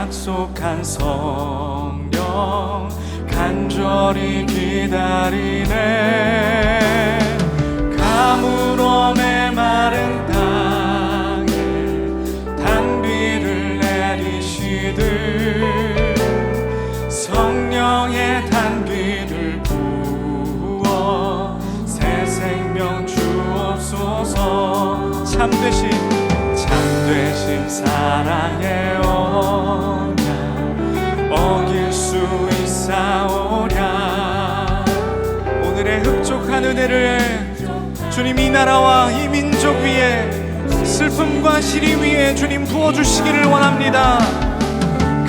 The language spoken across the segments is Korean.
약속한 성령 간절히 기다리네. 가물어 메마른 땅에 단비를 내리시듯 성령의 단비를 부어 새 생명 주옵소서. 참되신 사랑의 언약 어길 수 있사오랴. 오늘의 흡족한 은혜를 주님 이 나라와 이 민족 위에 슬픔과 시리 위에 주님 부어주시기를 원합니다.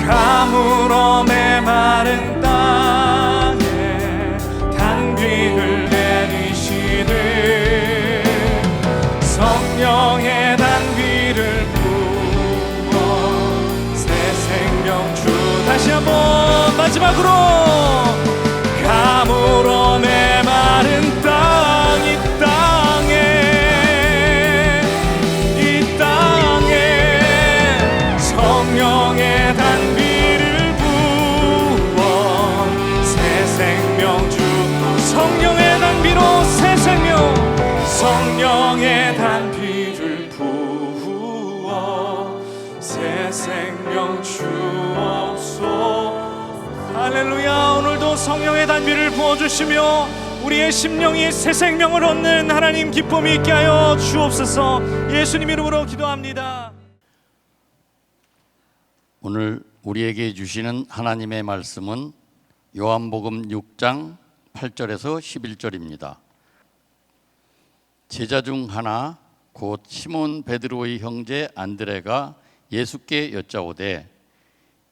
가물어 메마른 땅에 단비를 내리시듯 성령의 단비를 부어 새 생명 주. 다시 한번 마지막으로 가물어 메마른 땅 이 땅에 성령의 단비를 부어 새 생명 주. 성령의 단비로 새 생명, 성령의 단비를 부어 새 생명 주옵소서. 할렐루야. 오늘도 성령의 단비를 부어주시며 우리의 심령이 새 생명을 얻는 하나님 기쁨이 있게 하여 주옵소서. 예수님 이름으로 기도합니다. 오늘 우리에게 주시는 하나님의 말씀은 요한복음 6장 8절에서 11절입니다. 제자 중 하나 곧 시몬 베드로의 형제 안드레가 예수께 여짜오되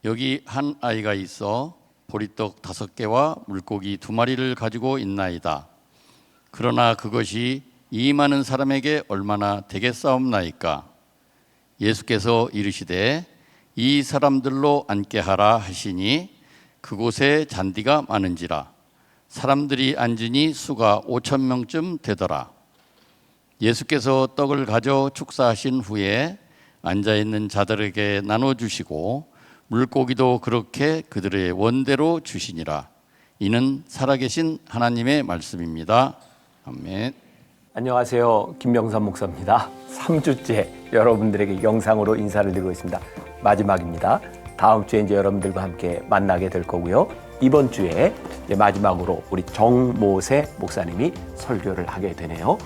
여기 한 아이가 있어 보리떡 5개와 물고기 2마리를 가지고 있나이다. 그러나 그것이 이 많은 사람에게 얼마나 되겠사옵나이까. 예수께서 이르시되 이 사람들로 앉게 하라 하시니 그곳에 잔디가 많은지라 사람들이 앉으니 수가 5,000명쯤 되더라. 예수께서 떡을 가져 축사하신 후에 앉아있는 자들에게 나눠주시고 물고기도 그렇게 그들의 원대로 주시니라. 이는 살아계신 하나님의 말씀입니다. 아멘. 안녕하세요. 김명삼 목사입니다. 3주째 여러분들에게 영상으로 인사를 드리고 있습니다. 마지막입니다. 다음 주에 이제 여러분들과 함께 만나게 될 거고요. 이번 주에 이제 마지막으로 우리 정모세 목사님이 설교를 하게 되네요.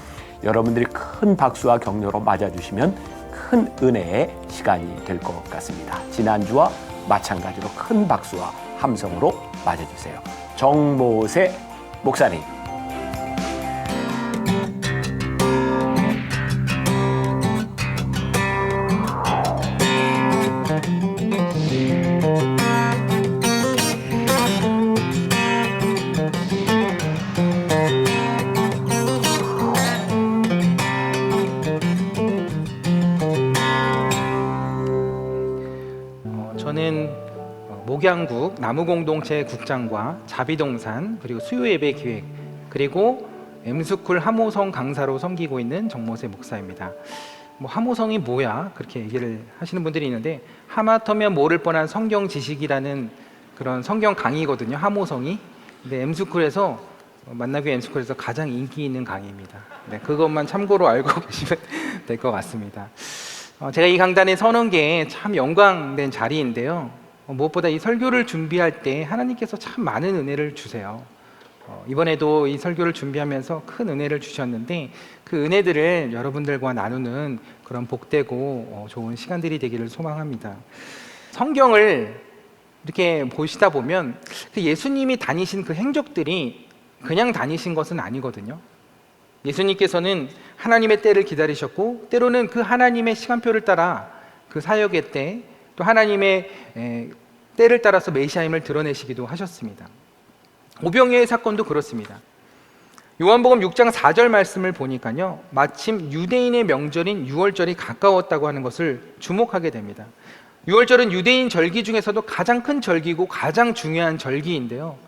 여러분들이 큰 박수와 격려로 맞아주시면 큰 은혜의 시간이 될 것 같습니다. 지난주와 마찬가지로 큰 박수와 함성으로 맞아주세요. 정모세 목사님. 저는 목양국 나무공동체 국장과 자비동산 그리고 수요예배 기획 그리고 M스쿨 하모성 강사로 섬기고 있는 정모세 목사입니다. 하모성이 뭐야? 그렇게 얘기를 하시는 분들이 있는데 하마터면 모를 뻔한 성경 지식이라는 그런 성경 강의거든요. 하모성이. 근데 M스쿨에서 만나교회 M스쿨에서 가장 인기 있는 강의입니다. 네, 그것만 참고로 알고 계시면 될 것 같습니다. 제가 이 강단에 서는 게 참 영광된 자리인데요. 무엇보다 이 설교를 준비할 때 하나님께서 참 많은 은혜를 주세요. 이번에도 이 설교를 준비하면서 큰 은혜를 주셨는데 그 은혜들을 여러분들과 나누는 그런 복되고 좋은 시간들이 되기를 소망합니다. 성경을 이렇게 보시다 보면 그 예수님이 다니신 그 행적들이 그냥 다니신 것은 아니거든요. 예수님께서는 하나님의 때를 기다리셨고 때로는 그 하나님의 시간표를 따라 그 사역의 때 또 하나님의 때를 따라서 메시아임을 드러내시기도 하셨습니다. 오병이어의 사건도 그렇습니다. 요한복음 6장 4절 말씀을 보니까요, 마침 유대인의 명절인 유월절이 가까웠다고 하는 것을 주목하게 됩니다. 유월절은 유대인 절기 중에서도 가장 큰 절기고 가장 중요한 절기인데요,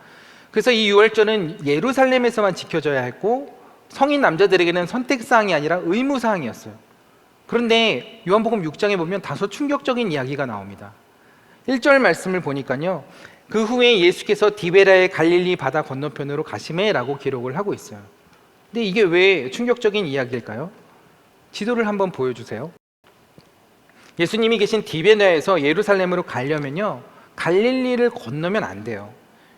그래서 이 유월절은 예루살렘에서만 지켜져야 했고 성인 남자들에게는 선택사항이 아니라 의무사항이었어요. 그런데 요한복음 6장에 보면 다소 충격적인 이야기가 나옵니다. 1절 말씀을 보니까요, 그 후에 예수께서 디베라의 갈릴리 바다 건너편으로 가시매라고 기록을 하고 있어요. 근데 이게 왜 충격적인 이야기일까요? 지도를 한번 보여주세요. 예수님이 계신 디베라에서 예루살렘으로 가려면요, 갈릴리를 건너면 안 돼요.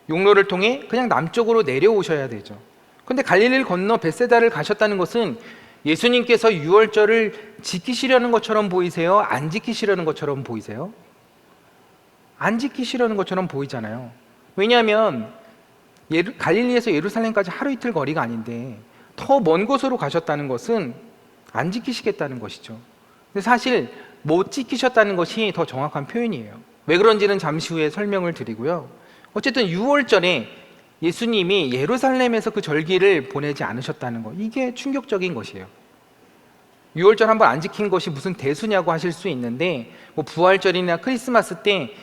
용로를 통해 그냥 남쪽으로 내려오셔야 되죠. 그런데 갈릴리를 건너 벳세다를 가셨다는 것은 예수님께서 유월절을 지키시려는 것처럼 보이세요? 안 지키시려는 것처럼 보이세요? 안 지키시려는 것처럼 보이잖아요. 왜냐하면 갈릴리에서 예루살렘까지 하루 이틀 거리가 아닌데 더 먼 곳으로 가셨다는 것은 안 지키시겠다는 것이죠. 근데 사실 못 지키셨다는 것이 더 정확한 표현이에요. 왜 그런지는 잠시 후에 설명을 드리고요. 어쨌든 유월절에 예수님이 예루살렘에서 그 절기를 보내지 않으셨다는 것, 이게 충격적인 것이에요. 유월절 한번 안 지킨 것이 무슨 대수냐고 하실 수 있는데, 뭐 부활절이나 크리스마스 때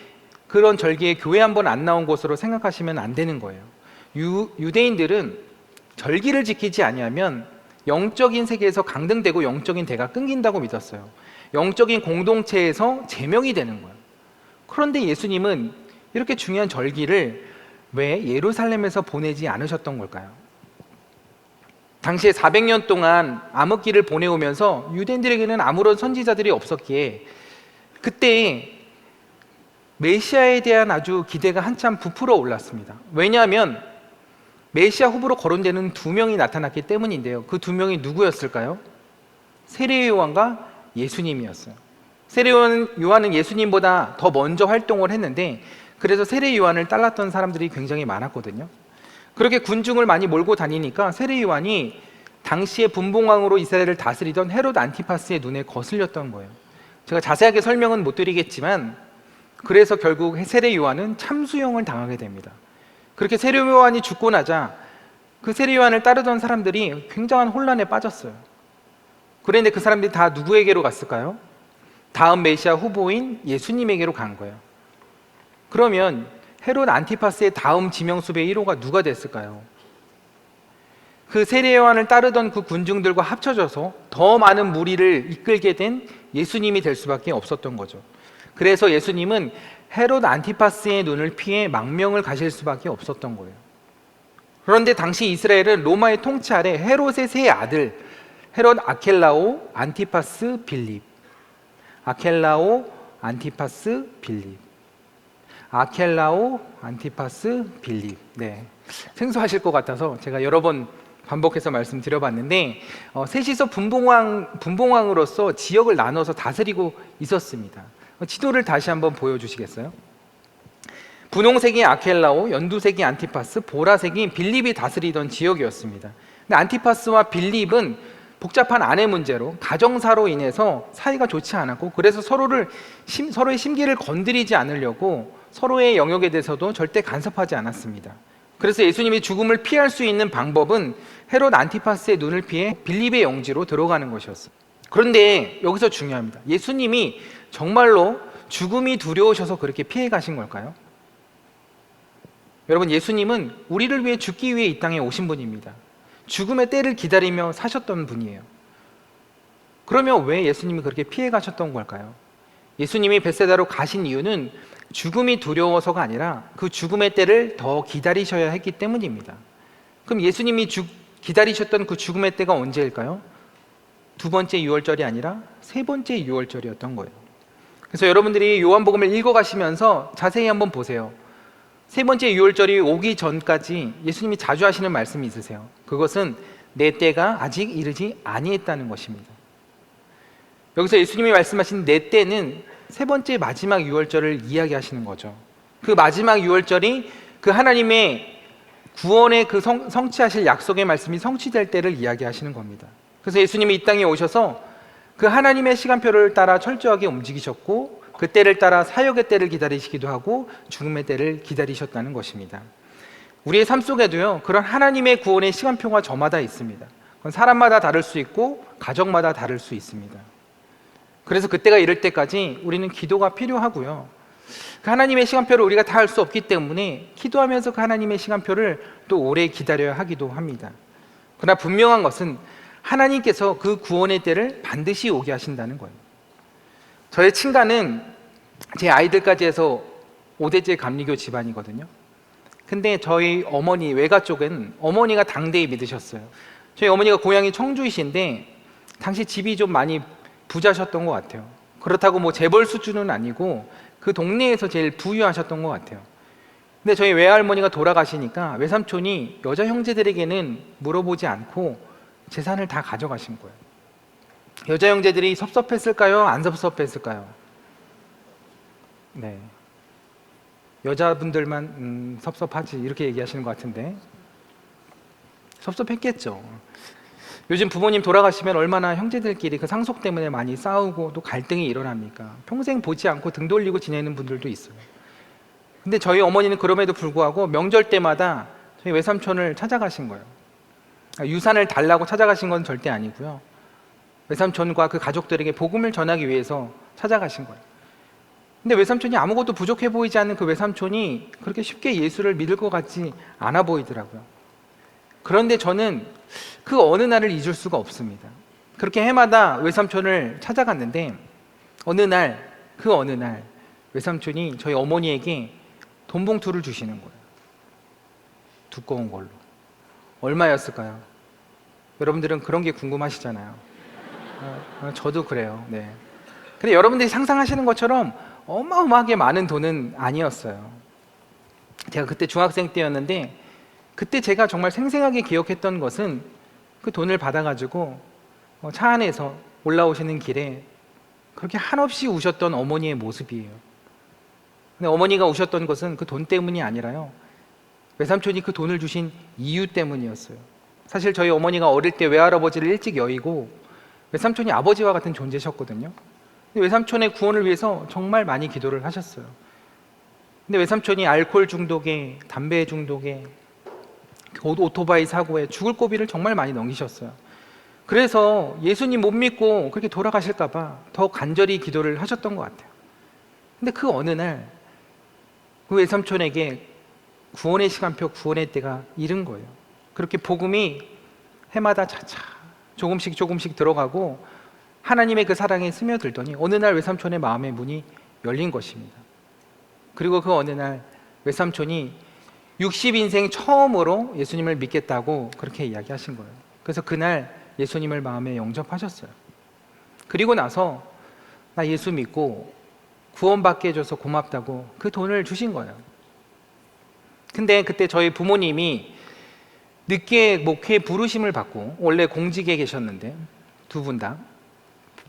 그런 절기에 교회 한번 안 나온 것으로 생각하시면 안 되는 거예요. 유대인들은 절기를 지키지 아니하면 영적인 세계에서 강등되고 영적인 대가 끊긴다고 믿었어요. 영적인 공동체에서 제명이 되는 거예요. 그런데 예수님은 이렇게 중요한 절기를 왜 예루살렘에서 보내지 않으셨던 걸까요? 당시에 400년 동안 암흑기를 보내오면서 유대인들에게는 아무런 선지자들이 없었기에 그때 메시아에 대한 아주 기대가 한참 부풀어 올랐습니다. 왜냐하면 메시아 후보로 거론되는 2명이 나타났기 때문인데요. 그 2명이 누구였을까요? 세례 요한과 예수님이었어요. 세례 요한은 예수님보다 더 먼저 활동을 했는데, 그래서 세례 요한을 따랐던 사람들이 굉장히 많았거든요. 그렇게 군중을 많이 몰고 다니니까 세례 요한이 당시에 분봉왕으로 이스라엘을 다스리던 헤롯 안티파스의 눈에 거슬렸던 거예요. 제가 자세하게 설명은 못 드리겠지만, 그래서 결국 세례 요한은 참수형을 당하게 됩니다. 그렇게 세례 요한이 죽고 나자 그 세례 요한을 따르던 사람들이 굉장한 혼란에 빠졌어요. 그런데 그 사람들이 다 누구에게로 갔을까요? 다음 메시아 후보인 예수님에게로 간 거예요. 그러면 헤롯 안티파스의 다음 지명수배 1호가 누가 됐을까요? 그 세례 요한을 따르던 그 군중들과 합쳐져서 더 많은 무리를 이끌게 된 예수님이 될 수밖에 없었던 거죠. 그래서 예수님은 헤롯 안티파스의 눈을 피해 망명을 가실 수밖에 없었던 거예요. 그런데 당시 이스라엘은 로마의 통치 아래 헤롯의 세 아들, 헤롯 아켈라오, 안티파스, 빌립, 아켈라오, 안티파스, 빌립, 아켈라오, 안티파스, 빌립. 네, 생소하실 것 같아서 제가 여러 번 반복해서 말씀드려봤는데, 셋이서 분봉왕으로서 지역을 나눠서 다스리고 있었습니다. 지도를 다시 한번 보여주시겠어요? 분홍색이 아켈라오, 연두색이 안티파스, 보라색이 빌립이 다스리던 지역이었습니다. 근데 안티파스와 빌립은 복잡한 아내 문제로, 가정사로 인해서 사이가 좋지 않았고, 그래서 서로의 심기를 건드리지 않으려고 서로의 영역에 대해서도 절대 간섭하지 않았습니다. 그래서 예수님이 죽음을 피할 수 있는 방법은 헤롯 안티파스의 눈을 피해 빌립의 영지로 들어가는 것이었어요. 그런데 여기서 중요합니다. 예수님이 정말로 죽음이 두려우셔서 그렇게 피해 가신 걸까요? 여러분, 예수님은 우리를 위해 죽기 위해 이 땅에 오신 분입니다. 죽음의 때를 기다리며 사셨던 분이에요. 그러면 왜 예수님이 그렇게 피해 가셨던 걸까요? 예수님이 벳세다로 가신 이유는 죽음이 두려워서가 아니라 그 죽음의 때를 더 기다리셔야 했기 때문입니다. 그럼 예수님이 기다리셨던 그 죽음의 때가 언제일까요? 2번째 유월절이 아니라 3번째 유월절이었던 거예요. 그래서 여러분들이 요한복음을 읽어가시면서 자세히 한번 보세요. 3번째 유월절이 오기 전까지 예수님이 자주 하시는 말씀이 있으세요. 그것은 내 때가 아직 이르지 아니했다는 것입니다. 여기서 예수님이 말씀하신 내 때는 3번째 마지막 유월절을 이야기하시는 거죠. 그 마지막 유월절이 그 하나님의 구원의 그 성취하실 약속의 말씀이 성취될 때를 이야기하시는 겁니다. 그래서 예수님이 이 땅에 오셔서 그 하나님의 시간표를 따라 철저하게 움직이셨고, 그 때를 따라 사역의 때를 기다리시기도 하고 죽음의 때를 기다리셨다는 것입니다. 우리의 삶 속에도요, 그런 하나님의 구원의 시간표가 저마다 있습니다. 그건 사람마다 다를 수 있고 가정마다 다를 수 있습니다. 그래서 그때가 이를 때까지 우리는 기도가 필요하고요, 그 하나님의 시간표를 우리가 다 할 수 없기 때문에 기도하면서 그 하나님의 시간표를 또 오래 기다려야 하기도 합니다. 그러나 분명한 것은 하나님께서 그 구원의 때를 반드시 오게 하신다는 거예요. 저의 친가는 제 아이들까지 해서 5대째 감리교 집안이거든요. 근데 저희 어머니 외가 쪽은 어머니가 당대에 믿으셨어요. 저희 어머니가 고향이 청주이신데 당시 집이 좀 많이 부자셨던 것 같아요. 그렇다고 뭐 재벌 수준은 아니고 그 동네에서 제일 부유하셨던 것 같아요. 근데 저희 외할머니가 돌아가시니까 외삼촌이 여자 형제들에게는 물어보지 않고 재산을 다 가져가신 거예요. 여자 형제들이 섭섭했을까요? 안 섭섭했을까요? 네. 여자분들만 섭섭하지 이렇게 얘기하시는 것 같은데 섭섭했겠죠. 요즘 부모님 돌아가시면 얼마나 형제들끼리 그 상속 때문에 많이 싸우고 또 갈등이 일어납니까? 평생 보지 않고 등 돌리고 지내는 분들도 있어요. 근데 저희 어머니는 그럼에도 불구하고 명절 때마다 저희 외삼촌을 찾아가신 거예요. 유산을 달라고 찾아가신 건 절대 아니고요. 외삼촌과 그 가족들에게 복음을 전하기 위해서 찾아가신 거예요. 근데 외삼촌이 아무것도 부족해 보이지 않는 그 외삼촌이 그렇게 쉽게 예수를 믿을 것 같지 않아 보이더라고요. 그런데 저는 그 어느 날을 잊을 수가 없습니다. 그렇게 해마다 외삼촌을 찾아갔는데 어느 날 외삼촌이 저희 어머니에게 돈 봉투를 주시는 거예요. 두꺼운 걸로. 얼마였을까요? 여러분들은 그런 게 궁금하시잖아요. 저도 그래요. 네. 근데 여러분들이 상상하시는 것처럼 어마어마하게 많은 돈은 아니었어요. 제가 그때 중학생 때였는데 그때 제가 정말 생생하게 기억했던 것은 그 돈을 받아가지고 차 안에서 올라오시는 길에 그렇게 한없이 우셨던 어머니의 모습이에요. 근데 어머니가 우셨던 것은 그 돈 때문이 아니라요. 외삼촌이 그 돈을 주신 이유 때문이었어요. 사실 저희 어머니가 어릴 때 외할아버지를 일찍 여의고 외삼촌이 아버지와 같은 존재셨거든요. 근데 외삼촌의 구원을 위해서 정말 많이 기도를 하셨어요. 근데 외삼촌이 알코올 중독에, 담배 중독에, 오토바이 사고에 죽을 고비를 정말 많이 넘기셨어요. 그래서 예수님 못 믿고 그렇게 돌아가실까 봐 더 간절히 기도를 하셨던 것 같아요. 근데 그 어느 날 그 외삼촌에게 구원의 시간표, 구원의 때가 이른 거예요. 그렇게 복음이 해마다 차차 조금씩 들어가고 하나님의 그 사랑에 스며들더니 어느 날 외삼촌의 마음의 문이 열린 것입니다. 그리고 그 어느 날 외삼촌이 60인생 처음으로 예수님을 믿겠다고 그렇게 이야기하신 거예요. 그래서 그날 예수님을 마음에 영접하셨어요. 그리고 나서 나 예수 믿고 구원받게 해줘서 고맙다고 그 돈을 주신 거예요. 근데 그때 저희 부모님이 늦게 목회 부르심을 받고, 원래 공직에 계셨는데 두 분 다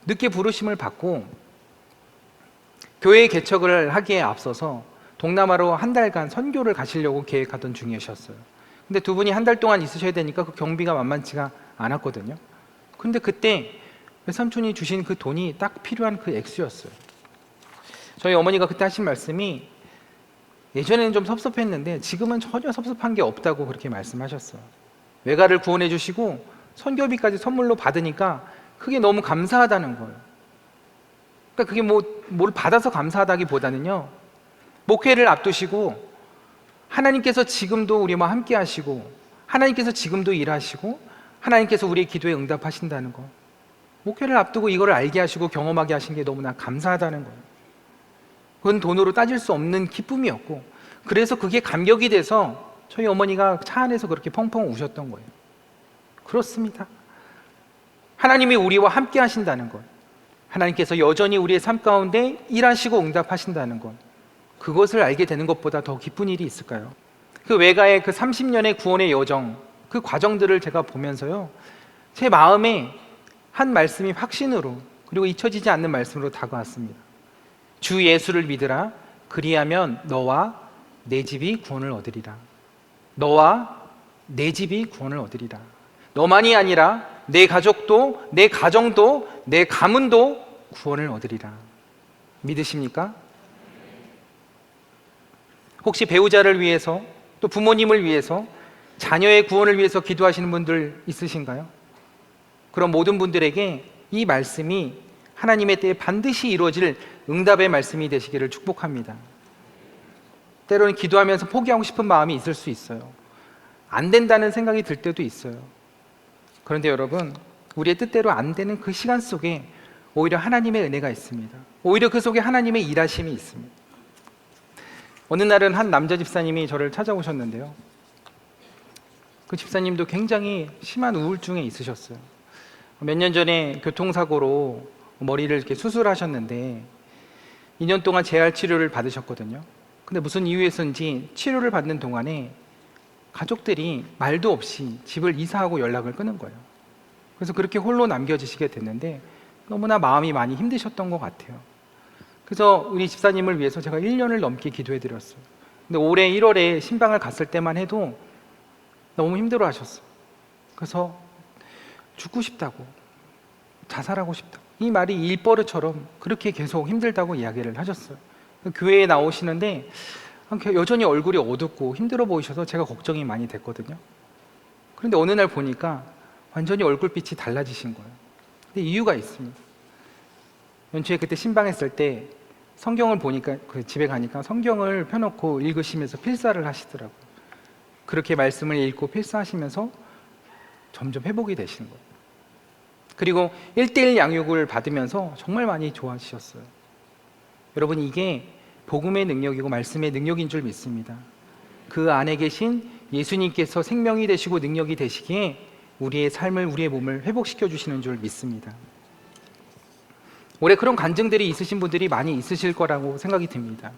늦게 부르심을 받고 교회 개척을 하기에 앞서서 동남아로 한 달간 선교를 가시려고 계획하던 중이셨어요. 근데 두 분이 한 달 동안 있으셔야 되니까 그 경비가 만만치가 않았거든요. 근데 그때 외삼촌이 주신 그 돈이 딱 필요한 그 액수였어요. 저희 어머니가 그때 하신 말씀이 예전에는 좀 섭섭했는데 지금은 전혀 섭섭한 게 없다고 그렇게 말씀하셨어요. 외가를 구원해 주시고 선교비까지 선물로 받으니까 그게 너무 감사하다는 거예요. 그러니까 그게 뭘 받아서 감사하다기보다는요, 목회를 앞두시고 하나님께서 지금도 우리와 함께 하시고 하나님께서 지금도 일하시고 하나님께서 우리의 기도에 응답하신다는 거, 목회를 앞두고 이거를 알게 하시고 경험하게 하신 게 너무나 감사하다는 거예요. 그건 돈으로 따질 수 없는 기쁨이었고, 그래서 그게 감격이 돼서 저희 어머니가 차 안에서 그렇게 펑펑 우셨던 거예요. 그렇습니다. 하나님이 우리와 함께 하신다는 것, 하나님께서 여전히 우리의 삶 가운데 일하시고 응답하신다는 것, 그것을 알게 되는 것보다 더 기쁜 일이 있을까요? 그 외가의 그 30년의 구원의 여정, 그 과정들을 제가 보면서요, 제 마음에 한 말씀이 확신으로, 그리고 잊혀지지 않는 말씀으로 다가왔습니다. 주 예수를 믿으라. 그리하면 너와 내 집이 구원을 얻으리라. 너와 내 집이 구원을 얻으리라. 너만이 아니라 내 가족도, 내 가정도, 내 가문도 구원을 얻으리라. 믿으십니까? 혹시 배우자를 위해서, 또 부모님을 위해서, 자녀의 구원을 위해서 기도하시는 분들 있으신가요? 그런 모든 분들에게 이 말씀이 하나님의 때에 반드시 이루어질 응답의 말씀이 되시기를 축복합니다. 때로는 기도하면서 포기하고 싶은 마음이 있을 수 있어요. 안 된다는 생각이 들 때도 있어요. 그런데 여러분, 우리의 뜻대로 안 되는 그 시간 속에 오히려 하나님의 은혜가 있습니다. 오히려 그 속에 하나님의 일하심이 있습니다. 어느 날은 한 남자 집사님이 저를 찾아오셨는데요. 그 집사님도 굉장히 심한 우울증에 있으셨어요. 몇 년 전에 교통사고로 머리를 이렇게 수술하셨는데 2년 동안 재활 치료를 받으셨거든요. 근데 무슨 이유에서인지 치료를 받는 동안에 가족들이 말도 없이 집을 이사하고 연락을 끊은 거예요. 그래서 그렇게 홀로 남겨지시게 됐는데 너무나 마음이 많이 힘드셨던 것 같아요. 그래서 우리 집사님을 위해서 제가 1년을 넘게 기도해 드렸어요. 근데 올해 1월에 신방을 갔을 때만 해도 너무 힘들어 하셨어요. 그래서 죽고 싶다고, 자살하고 싶다고, 이 말이 일버릇처럼 그렇게 계속 힘들다고 이야기를 하셨어요. 교회에 나오시는데 여전히 얼굴이 어둡고 힘들어 보이셔서 제가 걱정이 많이 됐거든요. 그런데 어느 날 보니까 완전히 얼굴빛이 달라지신 거예요. 근데 이유가 있습니다. 연초에 그때 신방했을 때 성경을 보니까, 그 집에 가니까 성경을 펴놓고 읽으시면서 필사를 하시더라고요. 그렇게 말씀을 읽고 필사하시면서 점점 회복이 되시는 거예요. 그리고 1:1 양육을 받으면서 정말 많이 좋아지셨어요. 여러분, 이게 복음의 능력이고 말씀의 능력인 줄 믿습니다. 그 안에 계신 예수님께서 생명이 되시고 능력이 되시기에 우리의 삶을, 우리의 몸을 회복시켜 주시는 줄 믿습니다. 올해 그런 간증들이 있으신 분들이 많이 있으실 거라고 생각이 듭니다.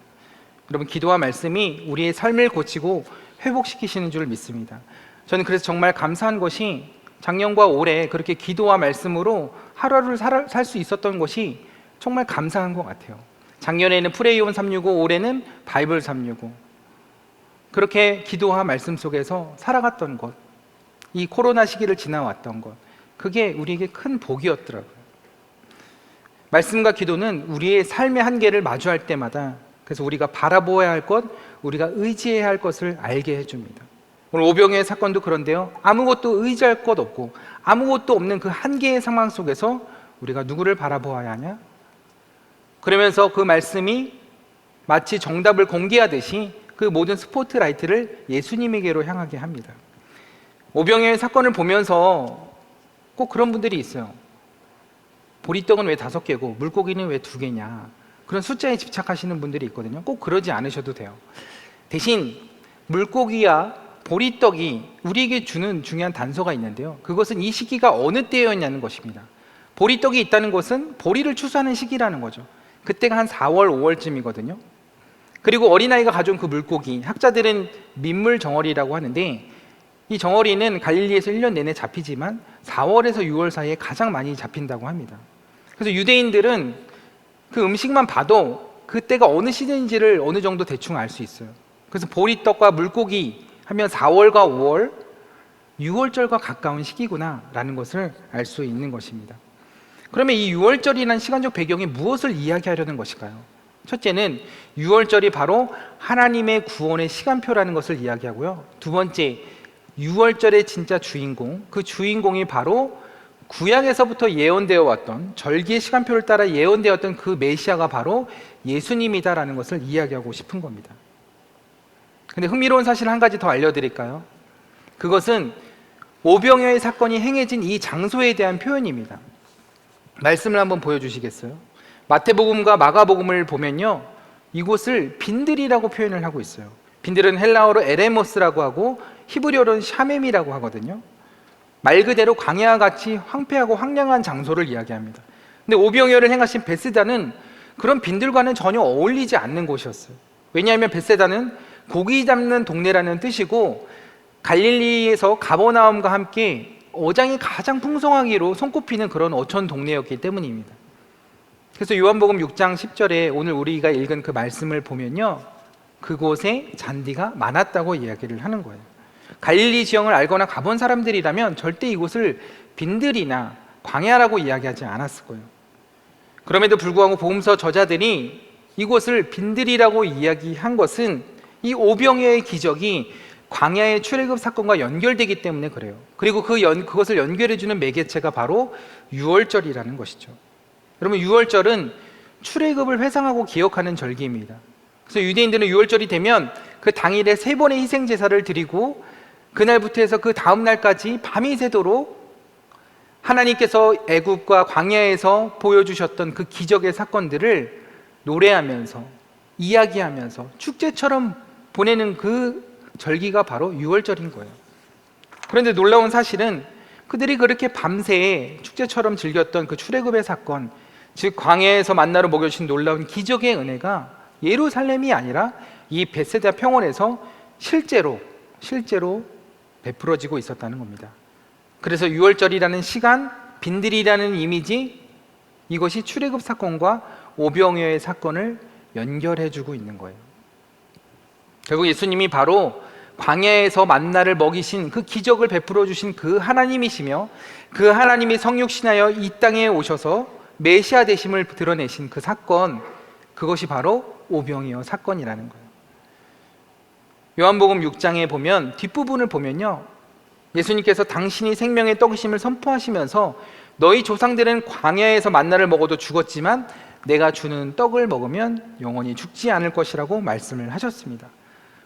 여러분, 기도와 말씀이 우리의 삶을 고치고 회복시키시는 줄 믿습니다. 저는 그래서 정말 감사한 것이 작년과 올해 그렇게 기도와 말씀으로 하루를 살 수 있었던 것이 정말 감사한 것 같아요. 작년에는 프레이온 365, 올해는 바이블 365. 그렇게 기도와 말씀 속에서 살아갔던 것, 이 코로나 시기를 지나왔던 것, 그게 우리에게 큰 복이었더라고요. 말씀과 기도는 우리의 삶의 한계를 마주할 때마다, 그래서 우리가 바라보아야 할 것, 우리가 의지해야 할 것을 알게 해줍니다. 오늘 오병이의 사건도 그런데요, 아무것도 의지할 것 없고 아무것도 없는 그 한계의 상황 속에서 우리가 누구를 바라보아야 하냐? 그러면서 그 말씀이 마치 정답을 공개하듯이 그 모든 스포트라이트를 예수님에게로 향하게 합니다. 오병이의 사건을 보면서 꼭 그런 분들이 있어요. 보리떡은 왜 5개고 물고기는 왜 2개냐, 그런 숫자에 집착하시는 분들이 있거든요. 꼭 그러지 않으셔도 돼요. 대신 물고기와 보리떡이 우리에게 주는 중요한 단서가 있는데요, 그것은 이 시기가 어느 때였냐는 것입니다. 보리떡이 있다는 것은 보리를 추수하는 시기라는 거죠. 그때가 한 4월, 5월쯤이거든요. 그리고 어린아이가 가져온 그 물고기, 학자들은 민물 정어리라고 하는데, 이 정어리는 갈릴리에서 1년 내내 잡히지만 4월에서 6월 사이에 가장 많이 잡힌다고 합니다. 그래서 유대인들은 그 음식만 봐도 그때가 어느 시즌인지를 어느 정도 대충 알 수 있어요. 그래서 보리떡과 물고기 하면 4월과 5월, 6월절과 가까운 시기구나 라는 것을 알 수 있는 것입니다. 그러면 이 6월절이라는 시간적 배경이 무엇을 이야기하려는 것일까요? 첫째는 6월절이 바로 하나님의 구원의 시간표라는 것을 이야기하고요, 두 번째, 6월절의 진짜 주인공, 그 주인공이 바로 구약에서부터 예언되어 왔던, 절기의 시간표를 따라 예언되었던 그 메시아가 바로 예수님이다라는 것을 이야기하고 싶은 겁니다. 근데 흥미로운 사실 한 가지 더 알려드릴까요? 그것은 오병이어의 사건이 행해진 이 장소에 대한 표현입니다. 말씀을 한번 보여주시겠어요? 마태복음과 마가복음을 보면요, 이곳을 빈들이라고 표현을 하고 있어요. 빈들은 헬라어로 에레모스라고 하고 히브리어로는 샤멤이라고 하거든요. 말 그대로 광야와 같이 황폐하고 황량한 장소를 이야기합니다. 근데 오병이어를 행하신 베세다는 그런 빈들과는 전혀 어울리지 않는 곳이었어요. 왜냐하면 베세다는 고기 잡는 동네라는 뜻이고, 갈릴리에서 가버나움과 함께 어장이 가장 풍성하기로 손꼽히는 그런 어촌 동네였기 때문입니다. 그래서 요한복음 6장 10절에 오늘 우리가 읽은 그 말씀을 보면요, 그곳에 잔디가 많았다고 이야기를 하는 거예요. 갈릴리 지형을 알거나 가본 사람들이라면 절대 이곳을 빈들이나 광야라고 이야기하지 않았을 거예요. 그럼에도 불구하고 복음서 저자들이 이곳을 빈들이라고 이야기한 것은 이 오병이어의 기적이 광야의 출애굽 사건과 연결되기 때문에 그래요. 그리고 그것을 연결해주는 매개체가 바로 6월절이라는 것이죠. 여러분, 6월절은 출애굽을 회상하고 기억하는 절기입니다. 그래서 유대인들은 6월절이 되면 그 당일에 3번의 희생제사를 드리고, 그날부터 해서 그 다음 날까지 밤이 새도록 하나님께서 애굽과 광야에서 보여주셨던 그 기적의 사건들을 노래하면서, 이야기하면서 축제처럼 보내는 그 절기가 바로 유월절인 거예요. 그런데 놀라운 사실은 그들이 그렇게 밤새 축제처럼 즐겼던 그 출애굽의 사건, 즉 광야에서 만나로 먹여주신 놀라운 기적의 은혜가 예루살렘이 아니라 이 벳세다 평원에서 실제로 베풀어지고 있었다는 겁니다. 그래서 유월절이라는 시간, 빈들이라는 이미지, 이것이 출애굽 사건과 오병이어의 사건을 연결해주고 있는 거예요. 결국 예수님이 바로 광야에서 만나를 먹이신 그 기적을 베풀어 주신 그 하나님이시며, 그 하나님이 성육신하여 이 땅에 오셔서 메시아 되심을 드러내신 그 사건, 그것이 바로 오병이어 사건이라는 거예요. 요한복음 6장에 보면 뒷부분을 보면요, 예수님께서 당신이 생명의 떡이심을 선포하시면서 너희 조상들은 광야에서 만나를 먹어도 죽었지만 내가 주는 떡을 먹으면 영원히 죽지 않을 것이라고 말씀을 하셨습니다.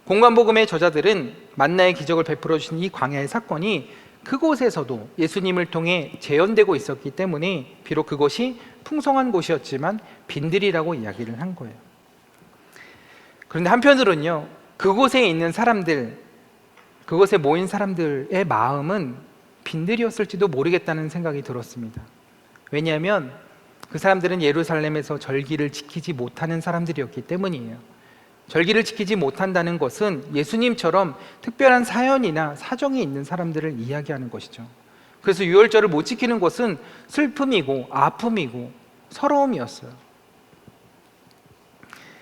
공관복음의 저자들은 만나의 기적을 베풀어 주신 이 광야의 사건이 그곳에서도 예수님을 통해 재현되고 있었기 때문에 비록 그것이 풍성한 곳이었지만 빈들이라고 이야기를 한 거예요. 그런데 한편으로는요, 그곳에 있는 사람들, 그곳에 모인 사람들의 마음은 빈들이었을지도 모르겠다는 생각이 들었습니다. 왜냐하면 그 사람들은 예루살렘에서 절기를 지키지 못하는 사람들이었기 때문이에요. 절기를 지키지 못한다는 것은 예수님처럼 특별한 사연이나 사정이 있는 사람들을 이야기하는 것이죠. 그래서 유월절을 못 지키는 것은 슬픔이고 아픔이고 서러움이었어요.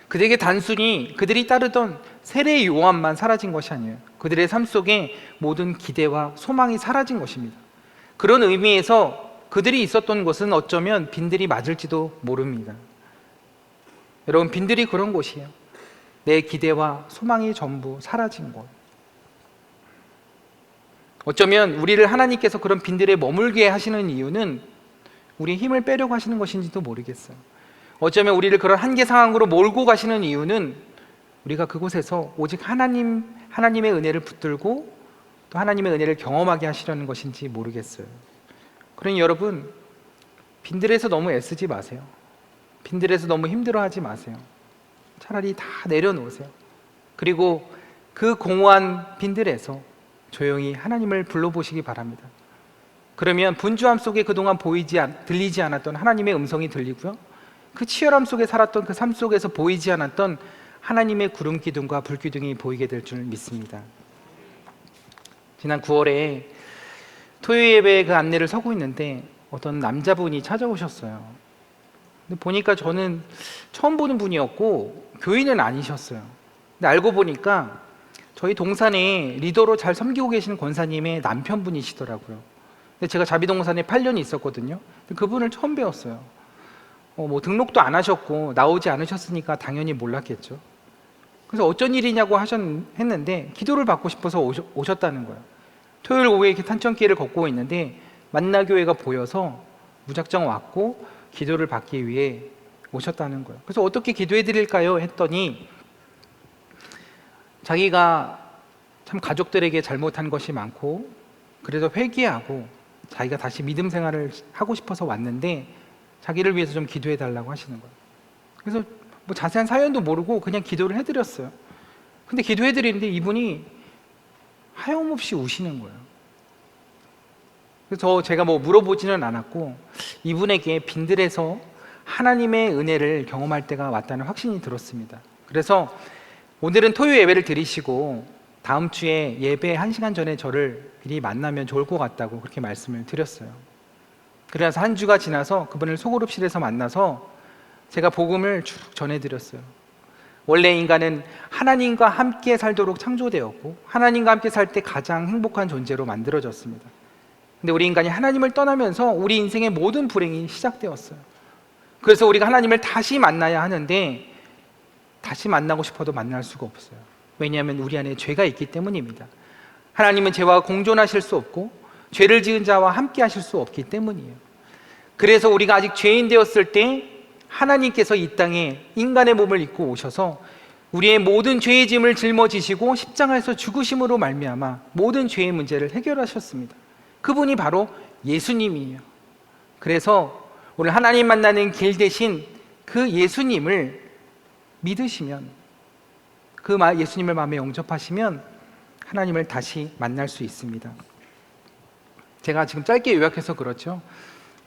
그들에게 단순히 그들이 따르던 세례 요한만 사라진 것이 아니에요. 그들의 삶 속에 모든 기대와 소망이 사라진 것입니다. 그런 의미에서 그들이 있었던 곳은 어쩌면 빈들이 맞을지도 모릅니다. 여러분, 빈들이 그런 곳이에요. 내 기대와 소망이 전부 사라진 곳. 어쩌면 우리를 하나님께서 그런 빈들에 머물게 하시는 이유는 우리의 힘을 빼려고 하시는 것인지도 모르겠어요. 어쩌면 우리를 그런 한계 상황으로 몰고 가시는 이유는 우리가 그곳에서 오직 하나님의 은혜를 붙들고 또 하나님의 은혜를 경험하게 하시려는 것인지 모르겠어요. 그러니 여러분, 빈들에서 너무 애쓰지 마세요. 빈들에서 너무 힘들어하지 마세요. 차라리 다 내려놓으세요. 그리고 그 공허한 빈들에서 조용히 하나님을 불러보시기 바랍니다. 그러면 분주함 속에 그동안 들리지 않았던 하나님의 음성이 들리고요, 그 치열함 속에 살았던 그 삶 속에서 보이지 않았던 하나님의 구름 기둥과 불 기둥이 보이게 될 줄 믿습니다. 지난 9월에 토요 예배 그 안내를 서고 있는데 어떤 남자분이 찾아오셨어요. 근데 보니까 저는 처음 보는 분이었고 교인은 아니셨어요. 근데 알고 보니까 저희 동산에 리더로 잘 섬기고 계시는 권사님의 남편분이시더라고요. 근데 제가 자비동산에 8년이 있었거든요. 근데 그분을 처음 배웠어요. 뭐 등록도 안 하셨고 나오지 않으셨으니까 당연히 몰랐겠죠. 그래서 어쩐 일이냐고 했는데 기도를 받고 싶어서 오셨다는 거예요. 토요일 오후에 이렇게 탄천길을 걷고 있는데 만나교회가 보여서 무작정 왔고 기도를 받기 위해 오셨다는 거예요. 그래서 어떻게 기도해 드릴까요? 했더니 자기가 참 가족들에게 잘못한 것이 많고 그래서 회개하고 자기가 다시 믿음 생활을 하고 싶어서 왔는데 자기를 위해서 좀 기도해 달라고 하시는 거예요. 그래서 뭐 자세한 사연도 모르고 그냥 기도를 해드렸어요. 근데 기도해 드리는데 이분이 하염없이 우시는 거예요. 그래서 제가 뭐 물어보지는 않았고 이분에게 빈들에서 하나님의 은혜를 경험할 때가 왔다는 확신이 들었습니다. 그래서 오늘은 토요 예배를 드리시고 다음 주에 예배 1시간 전에 저를 미리 만나면 좋을 것 같다고 그렇게 말씀을 드렸어요. 그래서 한 주가 지나서 그분을 소그룹실에서 만나서 제가 복음을 쭉 전해드렸어요. 원래 인간은 하나님과 함께 살도록 창조되었고 하나님과 함께 살 때 가장 행복한 존재로 만들어졌습니다. 근데 우리 인간이 하나님을 떠나면서 우리 인생의 모든 불행이 시작되었어요. 그래서 우리가 하나님을 다시 만나야 하는데 다시 만나고 싶어도 만날 수가 없어요. 왜냐하면 우리 안에 죄가 있기 때문입니다. 하나님은 죄와 공존하실 수 없고 죄를 지은 자와 함께 하실 수 없기 때문이에요. 그래서 우리가 아직 죄인 되었을 때 하나님께서 이 땅에 인간의 몸을 입고 오셔서 우리의 모든 죄의 짐을 짊어지시고 십자가에서 죽으심으로 말미암아 모든 죄의 문제를 해결하셨습니다. 그분이 바로 예수님이에요. 그래서 오늘 하나님 만나는 길 대신 그 예수님을 믿으시면, 예수님을 마음에 영접하시면 하나님을 다시 만날 수 있습니다. 제가 지금 짧게 요약해서 그렇죠.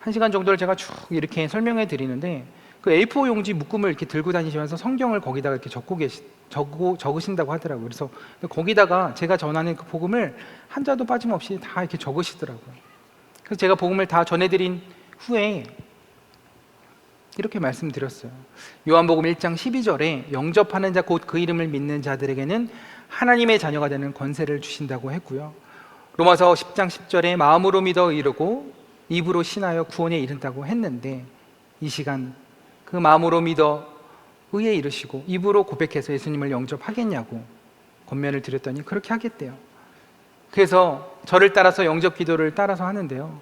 1시간 정도를 제가 쭉 이렇게 설명해 드리는데, 그 A4 용지 묶음을 이렇게 들고 다니시면서 성경을 거기다가 이렇게 적으신다고 하더라고요. 그래서 거기다가 제가 전하는 그 복음을 한자도 빠짐없이 다 이렇게 적으시더라고요. 그래서 제가 복음을 다 전해드린 후에 이렇게 말씀드렸어요. 요한복음 1장 12절에 영접하는 자 곧 그 이름을 믿는 자들에게는 하나님의 자녀가 되는 권세를 주신다고 했고요. 로마서 10장 10절에 마음으로 믿어 이르고 입으로 신하여 구원에 이른다고 했는데, 이 시간 그 마음으로 믿어 의에 이르시고 입으로 고백해서 예수님을 영접하겠냐고 권면을 드렸더니 그렇게 하겠대요. 그래서 저를 따라서 영접 기도를 따라서 하는데요,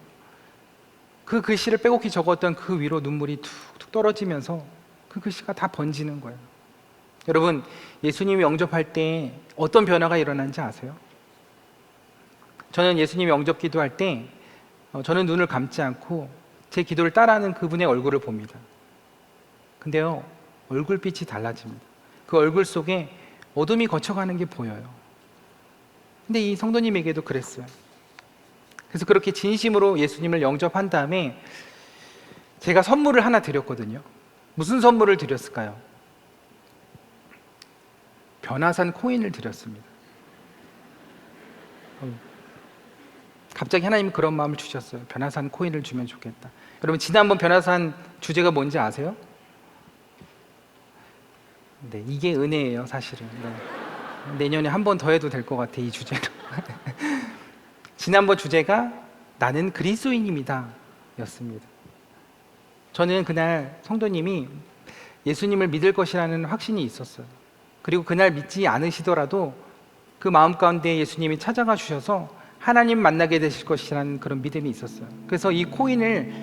그 글씨를 빼곡히 적었던 그 위로 눈물이 툭툭 떨어지면서 그 글씨가 다 번지는 거예요. 여러분, 예수님이 영접할 때 어떤 변화가 일어난지 아세요? 저는 예수님이 영접 기도할 때 저는 눈을 감지 않고 제 기도를 따라하는 그분의 얼굴을 봅니다. 근데요, 얼굴빛이 달라집니다. 그 얼굴 속에 어둠이 거쳐가는 게 보여요. 근데 이 성도님에게도 그랬어요. 그래서 그렇게 진심으로 예수님을 영접한 다음에 제가 선물을 하나 드렸거든요. 무슨 선물을 드렸을까요? 변화산 코인을 드렸습니다. 갑자기 하나님이 그런 마음을 주셨어요. 변화산 코인을 주면 좋겠다. 여러분, 지난번 변화산 주제가 뭔지 아세요? 네, 이게 은혜예요, 사실은. 네. 내년에 한 번 더 해도 될 것 같아, 이 주제로. 지난번 주제가 나는 그리스도인입니다 였습니다. 저는 그날 성도님이 예수님을 믿을 것이라는 확신이 있었어요. 그리고 그날 믿지 않으시더라도 그 마음 가운데 예수님이 찾아가 주셔서 하나님 만나게 되실 것이라는 그런 믿음이 있었어요. 그래서 이 코인을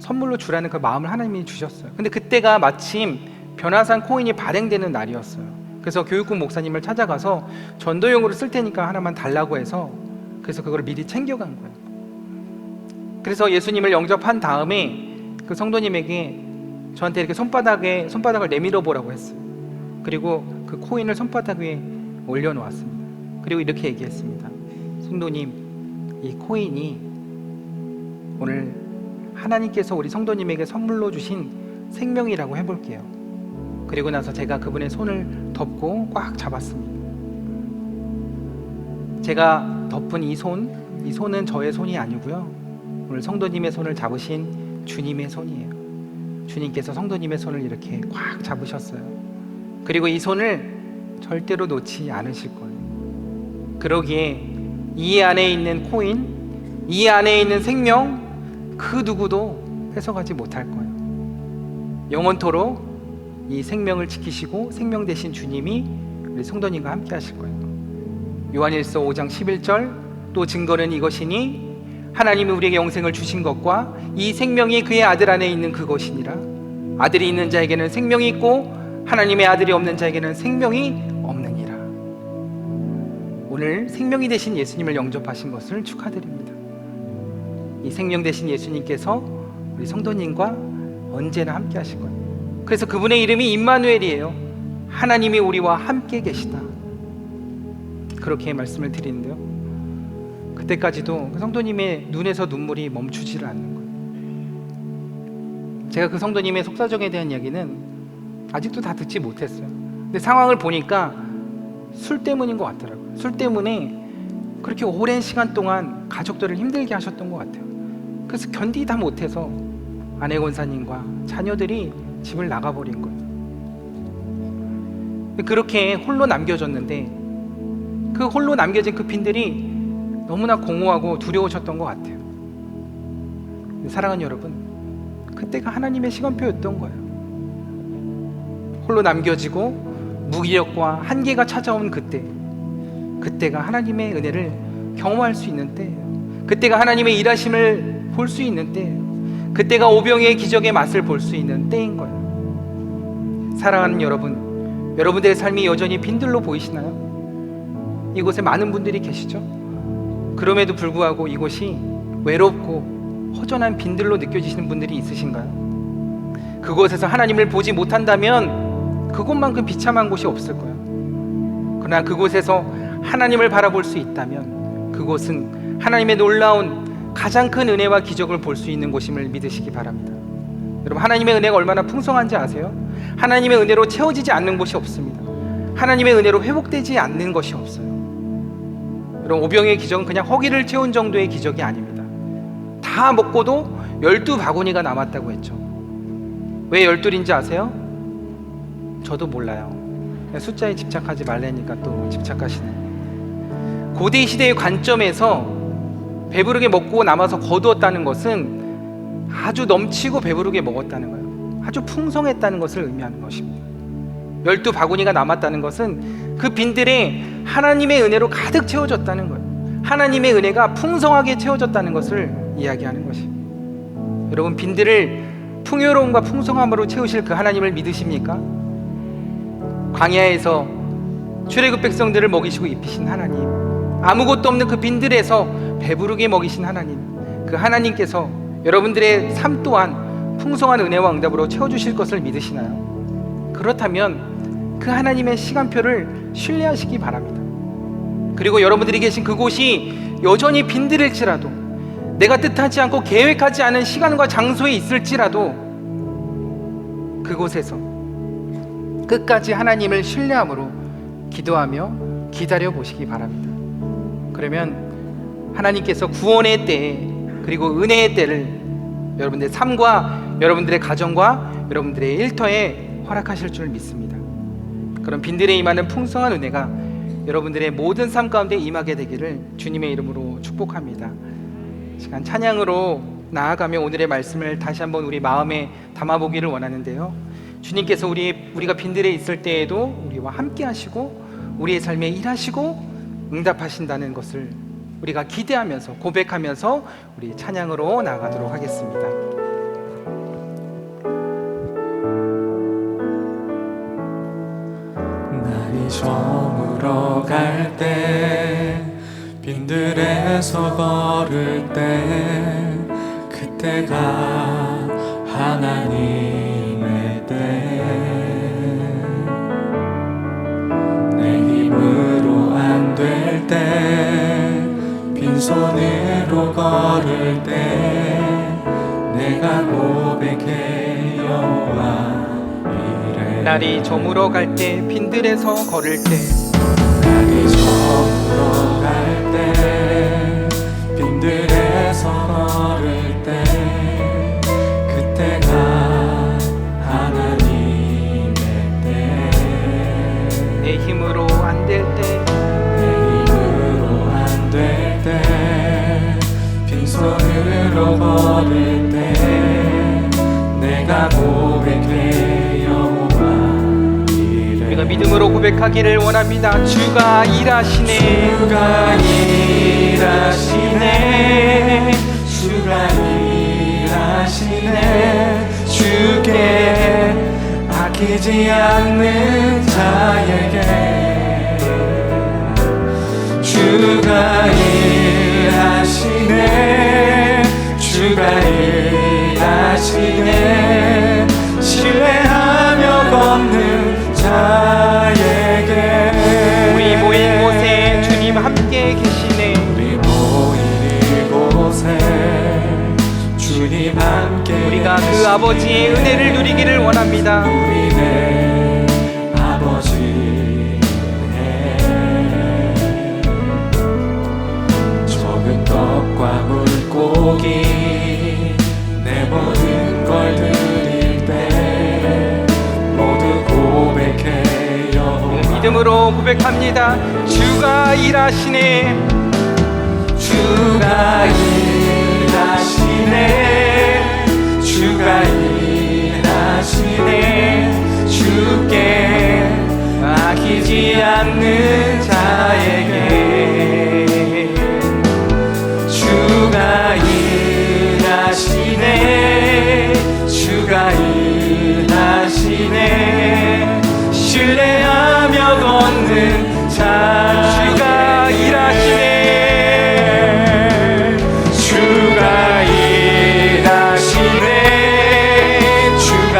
선물로 주라는 그 마음을 하나님이 주셨어요. 근데 그때가 마침 변화산 코인이 발행되는 날이었어요. 그래서 교육국 목사님을 찾아가서 전도용으로 쓸 테니까 하나만 달라고 해서, 그래서 그걸 미리 챙겨간 거예요. 그래서 예수님을 영접한 다음에 그 성도님에게 저한테 이렇게 손바닥을 내밀어 보라고 했어요. 그리고 그 코인을 손바닥 위에 올려놓았습니다. 그리고 이렇게 얘기했습니다. 성도님, 이 코인이 오늘 하나님께서 우리 성도님에게 선물로 주신 생명이라고 해볼게요. 그리고 나서 제가 그분의 손을 덮고 꽉 잡았습니다. 제가 덮은 이 손은 저의 손이 아니고요, 오늘 성도님의 손을 잡으신 주님의 손이에요. 주님께서 성도님의 손을 이렇게 꽉 잡으셨어요. 그리고 이 손을 절대로 놓지 않으실 거예요. 그러기에 이 안에 있는 코인, 이 안에 있는 생명, 그 누구도 뺏어가지 못할 거예요. 영원토록 이 생명을 지키시고 생명 되신 주님이 우리 성도님과 함께 하실 거예요. 요한일서 5장 11절, 또 증거는 이것이니 하나님이 우리에게 영생을 주신 것과 이 생명이 그의 아들 안에 있는 그것이니라. 아들이 있는 자에게는 생명이 있고 하나님의 아들이 없는 자에게는 생명이 없느니라. 오늘 생명이 되신 예수님을 영접하신 것을 축하드립니다. 이 생명 되신 예수님께서 우리 성도님과 언제나 함께 하실 거예요. 그래서 그분의 이름이 임마누엘이에요. 하나님이 우리와 함께 계시다. 그렇게 말씀을 드리는데요, 그때까지도 그 성도님의 눈에서 눈물이 멈추지를 않는 거예요. 제가 그 성도님의 속사정에 대한 이야기는 아직도 다 듣지 못했어요. 근데 상황을 보니까 술 때문인 것 같더라고요. 술 때문에 그렇게 오랜 시간 동안 가족들을 힘들게 하셨던 것 같아요. 그래서 견디다 못해서 아내 권사님과 자녀들이 집을 나가버린 거예요. 그렇게 홀로 남겨졌는데 그 홀로 남겨진 그 빈들이 너무나 공허하고 두려우셨던 것 같아요. 사랑하는 여러분, 그때가 하나님의 시간표였던 거예요. 홀로 남겨지고 무기력과 한계가 찾아온 그때가 하나님의 은혜를 경험할 수 있는 때예요. 그때가 하나님의 일하심을 볼 수 있는 때예요. 그때가 오병이의 기적의 맛을 볼 수 있는 때인 거예요. 사랑하는 여러분, 여러분들의 삶이 여전히 빈들로 보이시나요? 이곳에 많은 분들이 계시죠? 그럼에도 불구하고 이곳이 외롭고 허전한 빈들로 느껴지시는 분들이 있으신가요? 그곳에서 하나님을 보지 못한다면 그곳만큼 비참한 곳이 없을 거예요. 그러나 그곳에서 하나님을 바라볼 수 있다면 그곳은 하나님의 놀라운 가장 큰 은혜와 기적을 볼 수 있는 곳임을 믿으시기 바랍니다. 여러분, 하나님의 은혜가 얼마나 풍성한지 아세요? 하나님의 은혜로 채워지지 않는 곳이 없습니다. 하나님의 은혜로 회복되지 않는 것이 없어요. 여러분, 오병이의 기적은 그냥 허기를 채운 정도의 기적이 아닙니다. 다 먹고도 12바구니가 남았다고 했죠. 왜 12인지 아세요? 저도 몰라요. 숫자에 집착하지 말라니까 또 집착하시네. 고대 시대의 관점에서 배부르게 먹고 남아서 거두었다는 것은 아주 넘치고 배부르게 먹었다는 거예요. 아주 풍성했다는 것을 의미하는 것입니다. 12바구니가 남았다는 것은 그 빈들에 하나님의 은혜로 가득 채워졌다는 거예요. 하나님의 은혜가 풍성하게 채워졌다는 것을 이야기하는 것입니다. 여러분, 빈들을 풍요로움과 풍성함으로 채우실 그 하나님을 믿으십니까? 광야에서 출애굽 백성들을 먹이시고 입히신 하나님, 아무것도 없는 그 빈들에서 배부르게 먹이신 하나님, 그 하나님께서 여러분들의 삶 또한 풍성한 은혜와 응답으로 채워주실 것을 믿으시나요? 그렇다면 그 하나님의 시간표를 신뢰하시기 바랍니다. 그리고 여러분들이 계신 그곳이 여전히 빈들일지라도, 내가 뜻하지 않고 계획하지 않은 시간과 장소에 있을지라도 그곳에서 끝까지 하나님을 신뢰함으로 기도하며 기다려 보시기 바랍니다. 그러면 하나님께서 구원의 때, 그리고 은혜의 때를 여러분들의 삶과 여러분들의 가정과 여러분들의 일터에 허락하실 줄 믿습니다. 그런 빈들에 임하는 풍성한 은혜가 여러분들의 모든 삶 가운데 임하게 되기를 주님의 이름으로 축복합니다. 시간 찬양으로 나아가며 오늘의 말씀을 다시 한번 우리 마음에 담아보기를 원하는데요, 주님께서 우리가 빈들에 있을 때에도 우리와 함께 하시고 우리의 삶에 일하시고 응답하신다는 것을 우리가 기대하면서 고백하면서 우리 찬양으로 나아가도록 하겠습니다. 날이 저물어 갈 때, 빈들에서 걸을 때, 그때가 하나님의 때, 내 힘으로 안 될 때, 빈손으로 걸을 때, 내가 고백해 여호와 이래. 날이 저물어 갈 때, 빈들에서 걸을 때, 날이 저물어 갈 때, 빈들에서 걸을 때, 그때가 하나님의 때, 내 힘으로 안 될 때, 내 힘으로 안 될 때, 빈손으로 걸을 때, 내가 고백해 여호와 이래. 우리가 믿음으로 고백하기를 원합니다. 주가 일하시네, 주가 일하시네, 주가 일하시네, 주께 아끼지 않는 자에게 주가 일하시네, 주가 일하시네, 신뢰하며 걷는 자에게. 우리 모인 곳에 주님 함께 계시네. 우리 모인 이곳에 주님 함께 우리가 그 아버지의 은혜를 누리기를 원합니다. 우리네 아버지 은혜, 적은 떡과 물고기 내 모든 걸 드릴 때 모두 고백해 여호와. 믿음으로 고백합니다. 주가 일하시네, 주가 일하시네, 주가 일하시네, 주께 아끼지 않는 자에게 주가 일하시네, 주가 일하시네, 신뢰하며 걷는 자. 주가 일하시네, 주가 일하시네, 주가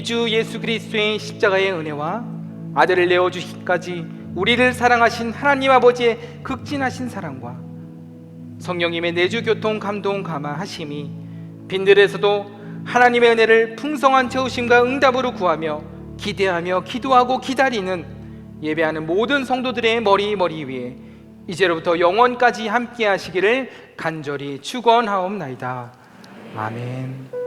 우리 주 예수 그리스도의 십자가의 은혜와 아들을 내어주시기까지 우리를 사랑하신 하나님 아버지의 극진하신 사랑과 성령님의 내주 교통 감동 감화하심이 빈들에서도 하나님의 은혜를 풍성한 채우심과 응답으로 구하며 기대하며 기도하고 기다리는 예배하는 모든 성도들의 머리 위에 이제로부터 영원까지 함께 하시기를 간절히 축원하옵나이다. 아멘.